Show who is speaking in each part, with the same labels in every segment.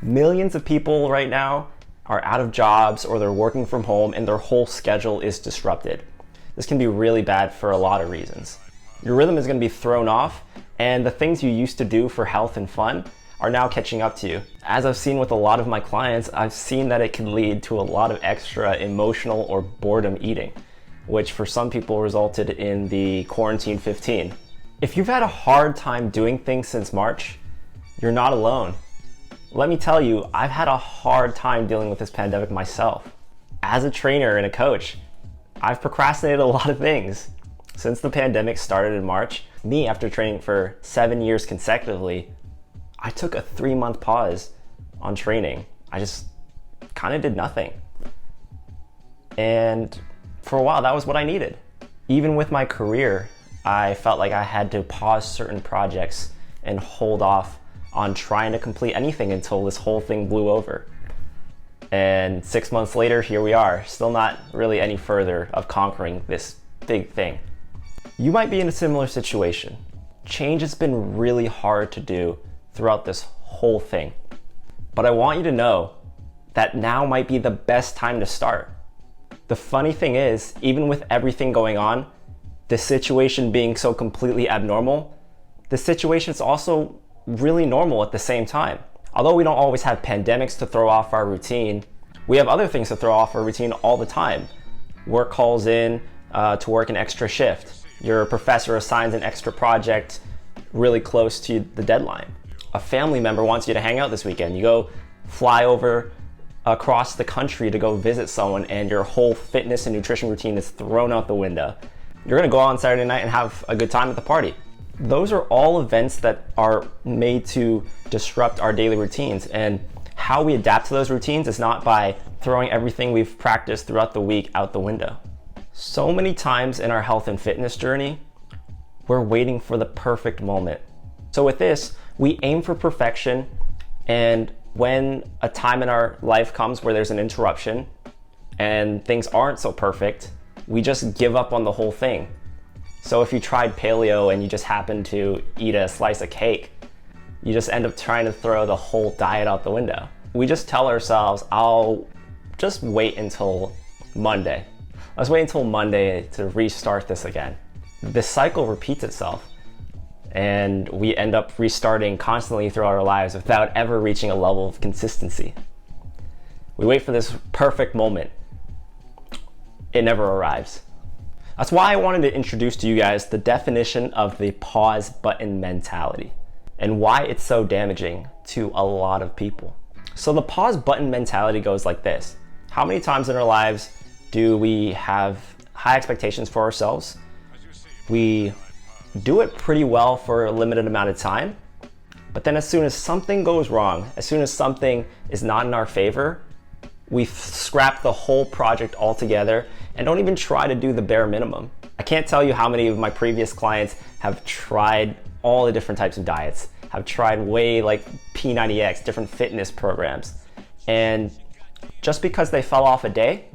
Speaker 1: Millions of people right now are out of jobs or they're working from home and their whole schedule is disrupted. This can be really bad for a lot of reasons. Your rhythm is going to be thrown off, and the things you used to do for health and fun are now catching up to you. As I've seen with a lot of my clients, I've seen that it can lead to a lot of extra emotional or boredom eating, which for some people resulted in the quarantine 15. If you've had a hard time doing things since March, you're not alone. Let me tell you, I've had a hard time dealing with this pandemic myself. As a trainer and a coach, I've procrastinated a lot of things. Since the pandemic started in March, me, after training for 7 years consecutively, I took a 3-month pause on training. I just kind of did nothing. And for a while, that was what I needed. Even with my career, I felt like I had to pause certain projects and hold off on trying to complete anything until this whole thing blew over. And 6 months later, here we are, still not really any further of conquering this big thing. You might be in a similar situation. Change has been really hard to do throughout this whole thing. But I want you to know that now might be the best time to start. The funny thing is, even with everything going on, the situation being so completely abnormal, the situation is also really normal at the same time. Although we don't always have pandemics to throw off our routine, we have other things to throw off our routine all the time. Work calls in to work an extra shift. Your professor assigns an extra project really close to the deadline. A family member wants you to hang out this weekend. You go fly over across the country to go visit someone and your whole fitness and nutrition routine is thrown out the window. You're gonna go out on Saturday night and have a good time at the party. Those are all events that are made to disrupt our daily routines, and how we adapt to those routines is not by throwing everything we've practiced throughout the week out the window. So many times in our health and fitness journey, we're waiting for the perfect moment. So with this, we aim for perfection, and when a time in our life comes where there's an interruption and things aren't so perfect, we just give up on the whole thing. So if you tried paleo and you just happen to eat a slice of cake, you just end up trying to throw the whole diet out the window. We just tell ourselves, I'll just wait until Monday. Let's wait until Monday to restart this again. This cycle repeats itself, and we end up restarting constantly throughout our lives without ever reaching a level of consistency. We wait for this perfect moment. It never arrives. That's why I wanted to introduce to you guys the definition of the pause button mentality and why it's so damaging to a lot of people. So the pause button mentality goes like this. How many times in our lives do we have high expectations for ourselves? We do it pretty well for a limited amount of time, but then as soon as something goes wrong, as soon as something is not in our favor, we scrap the whole project altogether and don't even try to do the bare minimum. I can't tell you how many of my previous clients have tried all the different types of diets, have tried way like P90X, different fitness programs. And just because they fell off a day,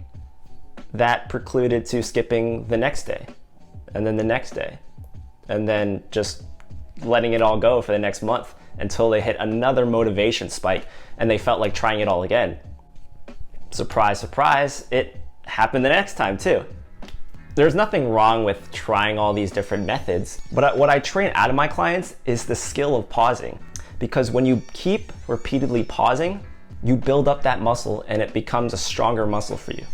Speaker 1: that precluded to skipping the next day, and then the next day, and then just letting it all go for the next month until they hit another motivation spike and they felt like trying it all again. Surprise, surprise, it happened the next time too. There's nothing wrong with trying all these different methods, but what I train out of my clients is the skill of pausing. Because when you keep repeatedly pausing, you build up that muscle and it becomes a stronger muscle for you.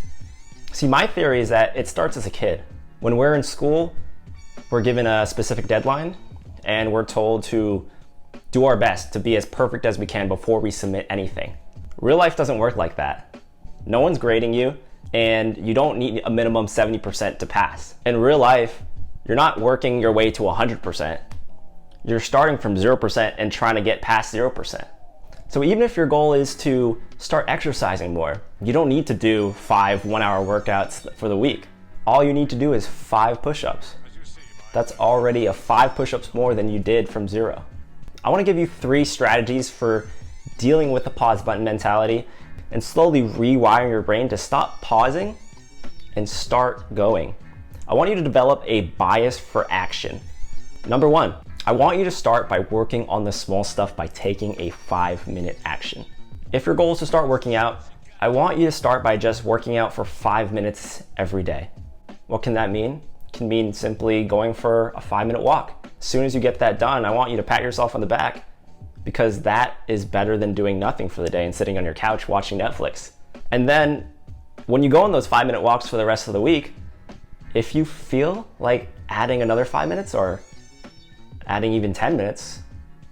Speaker 1: See, my theory is that it starts as a kid. When we're in school, we're given a specific deadline and we're told to do our best to be as perfect as we can before we submit anything. Real life doesn't work like that. No one's grading you, and you don't need a minimum 70% to pass. In real life, you're not working your way to 100%. You're starting from 0% and trying to get past 0%. So even if your goal is to start exercising more, you don't need to do 5 one-hour workouts for the week. All you need to do is 5 push-ups. That's already a 5 push-ups more than you did from 0. I want to give you 3 strategies for dealing with the pause button mentality and slowly rewiring your brain to stop pausing and start going. I want you to develop a bias for action. Number 1, I want you to start by working on the small stuff by taking a 5-minute action. If your goal is to start working out, I want you to start by just working out for 5 minutes every day. What can that mean? It can mean simply going for a 5-minute walk. As soon as you get that done, I want you to pat yourself on the back, because that is better than doing nothing for the day and sitting on your couch watching Netflix. And then when you go on those 5-minute walks for the rest of the week, if you feel like adding another 5 minutes or adding even 10 minutes,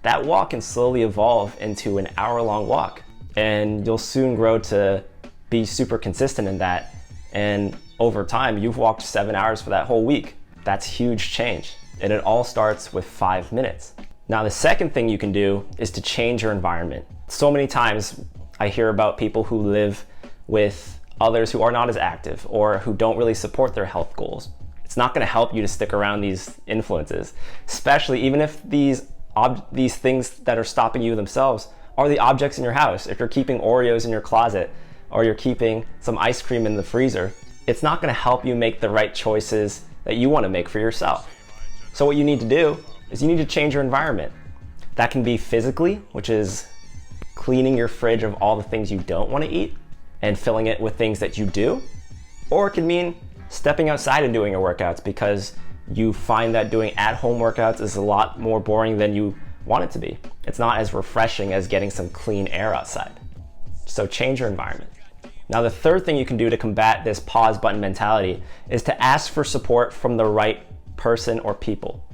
Speaker 1: that walk can slowly evolve into an hour-long walk. And you'll soon grow to be super consistent in that. And over time, you've walked 7 hours for that whole week. That's huge change. And it all starts with 5 minutes. Now, the second thing you can do is to change your environment. So many times I hear about people who live with others who are not as active or who don't really support their health goals. It's not going to help you to stick around these influences, especially even if these things that are stopping you themselves are the objects in your house. If you're keeping Oreos in your closet or you're keeping some ice cream in the freezer, it's not going to help you make the right choices that you want to make for yourself. So what you need to do is you need to change your environment. That can be physically, which is cleaning your fridge of all the things you don't want to eat and filling it with things that you do. Or it can mean stepping outside and doing your workouts because you find that doing at-home workouts is a lot more boring than you want it to be. It's not as refreshing as getting some clean air outside. So change your environment. Now, the third thing you can do to combat this pause button mentality is to ask for support from the right person or people.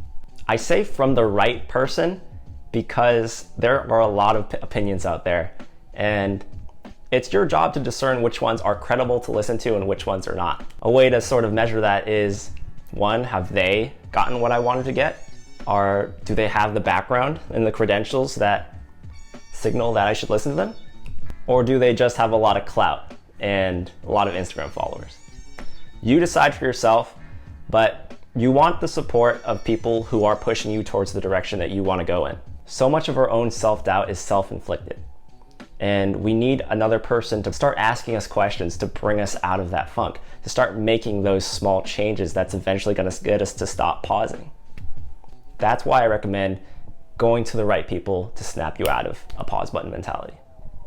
Speaker 1: I say from the right person because there are a lot of opinions out there, and it's your job to discern which ones are credible to listen to and which ones are not. A way to sort of measure that is, one, have they gotten what I wanted to get? Or do they have the background and the credentials that signal that I should listen to them? Or do they just have a lot of clout and a lot of Instagram followers? You decide for yourself, but you want the support of people who are pushing you towards the direction that you want to go in. So much of our own self-doubt is self-inflicted. And we need another person to start asking us questions to bring us out of that funk, to start making those small changes that's eventually going to get us to stop pausing. That's why I recommend going to the right people to snap you out of a pause button mentality.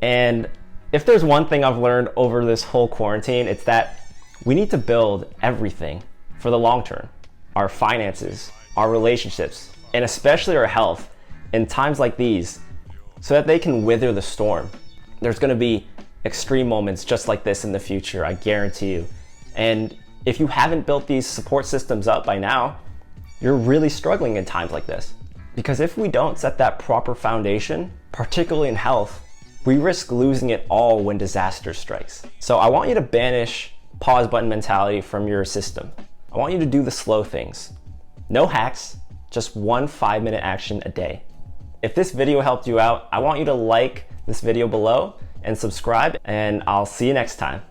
Speaker 1: And if there's one thing I've learned over this whole quarantine, it's that we need to build everything for the long term. Our finances, our relationships, and especially our health in times like these, so that they can weather the storm. There's going to be extreme moments just like this in the future, I guarantee you. And if you haven't built these support systems up by now, you're really struggling in times like this. Because if we don't set that proper foundation, particularly in health, we risk losing it all when disaster strikes. So I want you to banish pause button mentality from your system. I want you to do the slow things. No hacks, just one 5-minute action a day. If this video helped you out, I want you to like this video below and subscribe, and I'll see you next time.